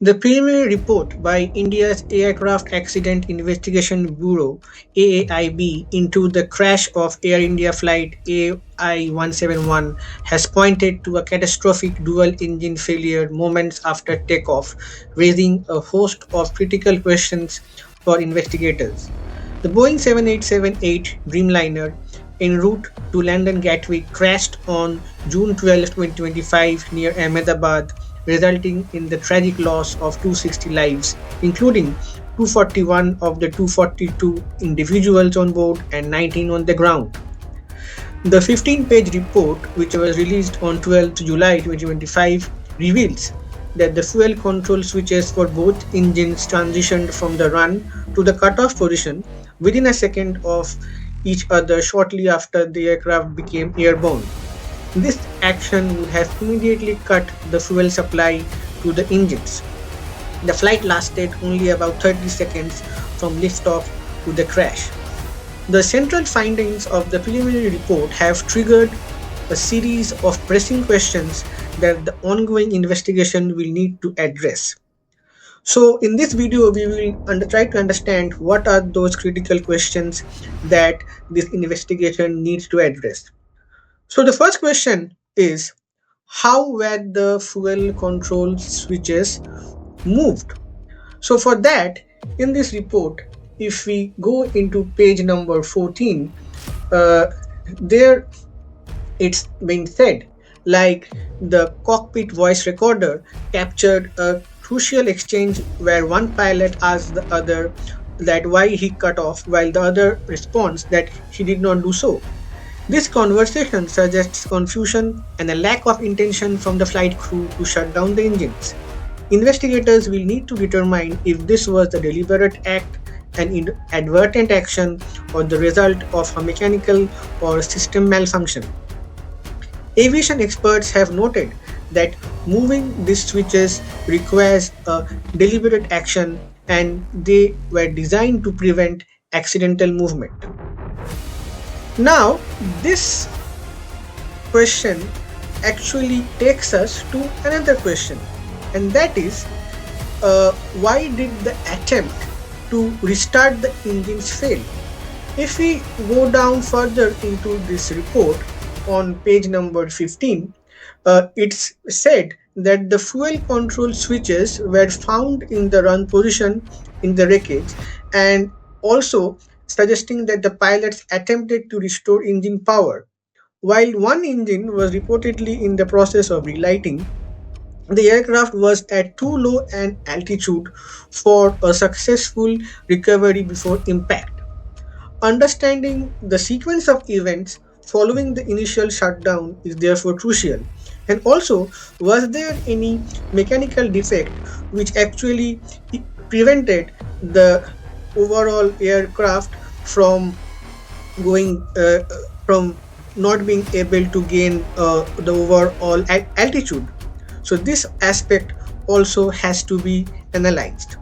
The preliminary report by India's Aircraft Accident Investigation Bureau (AAIB) into the crash of Air India flight AI171 has pointed to a catastrophic dual-engine failure moments after takeoff, raising a host of critical questions for investigators. The Boeing 7878 Dreamliner en route to London Gatwick crashed on June 12, 2025 near Ahmedabad, resulting in the tragic loss of 260 lives, including 241 of the 242 individuals on board and 19 on the ground. The 15-page report, which was released on 12th July 2025, reveals that the fuel control switches for both engines transitioned from the run to the cutoff position within a second of each other shortly after the aircraft became airborne. This action would have immediately cut the fuel supply to the engines. The flight lasted only about 30 seconds from liftoff to the crash. The central findings of the preliminary report have triggered a series of pressing questions that the ongoing investigation will need to address. So, in this video, we will try to understand what are those critical questions that this investigation needs to address. So, the first question is, how were the fuel control switches moved? So, for that, in this report, if we go into page number 14, uh, there it's been said like the cockpit voice recorder captured a crucial exchange where one pilot asked the other that why he cut off while the other responds that he did not do so. This conversation suggests confusion and a lack of intention from the flight crew to shut down the engines. Investigators will need to determine if this was a deliberate act, an inadvertent action, or the result of a mechanical or system malfunction. Aviation experts have noted that moving these switches requires a deliberate action and they were designed to prevent accidental movement. Now, this question actually takes us to another question, and that is why did the attempt to restart the engines fail? If we go down further into this report on page number 15, it's said that the fuel control switches were found in the run position in the wreckage, and also suggesting that the pilots attempted to restore engine power. While one engine was reportedly in the process of relighting, the aircraft was at too low an altitude for a successful recovery before impact. Understanding the sequence of events following the initial shutdown is therefore crucial. And also, was there any mechanical defect which actually prevented the overall aircraft from going from not being able to gain the overall altitude? So this aspect also has to be analyzed.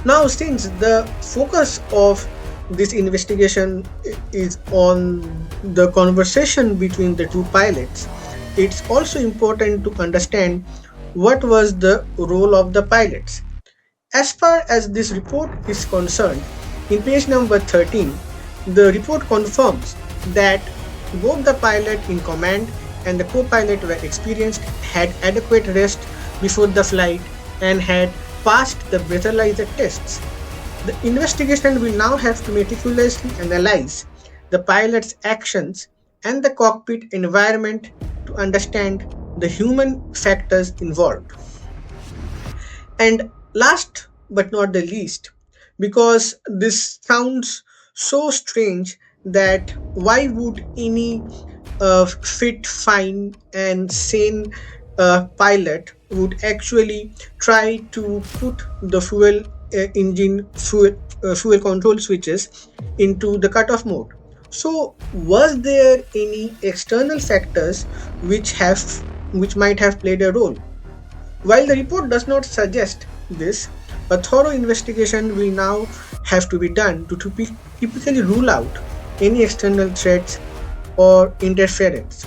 Now, since the focus of this investigation is on the conversation between the two pilots, it's also important to understand what was the role of the pilots. As far as this report is concerned, in page number 13, the report confirms that both the pilot in command and the co-pilot were experienced, had adequate rest before the flight, and had passed the breathalyzer tests. The investigation will now have to meticulously analyze the pilot's actions and the cockpit environment to understand the human factors involved. And last but not the least, because this sounds so strange that why would any fit, fine, and sane pilot would actually try to put the fuel control switches into the cutoff mode? So, was there any external factors which might have played a role? While the report does not suggest this, a thorough investigation will now have to be done to typically rule out any external threats or interference.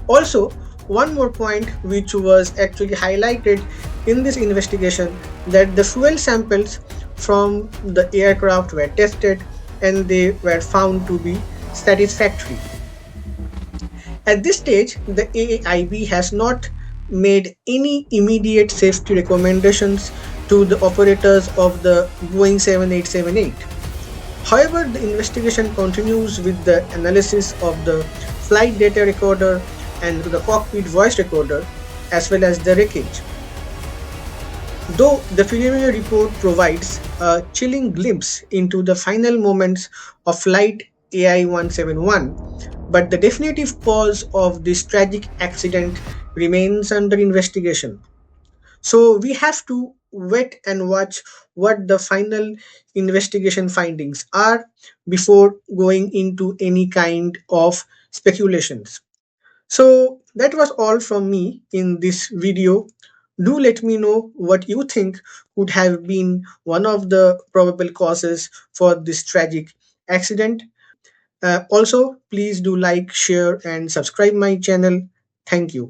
Also, one more point which was actually highlighted in this investigation, that the fuel samples from the aircraft were tested and they were found to be satisfactory. At this stage, the AAIB has not made any immediate safety recommendations to the operators of the Boeing 7878. However, the investigation continues with the analysis of the flight data recorder and the cockpit voice recorder as well as the wreckage. Though the preliminary report provides a chilling glimpse into the final moments of Flight AI171, but the definitive cause of this tragic accident remains under investigation. So we have to wait and watch what the final investigation findings are before going into any kind of speculations. So that was all from me in this video. Do let me know what you think could have been one of the probable causes for this tragic accident. Also, please do like, share, and subscribe my channel. Thank you.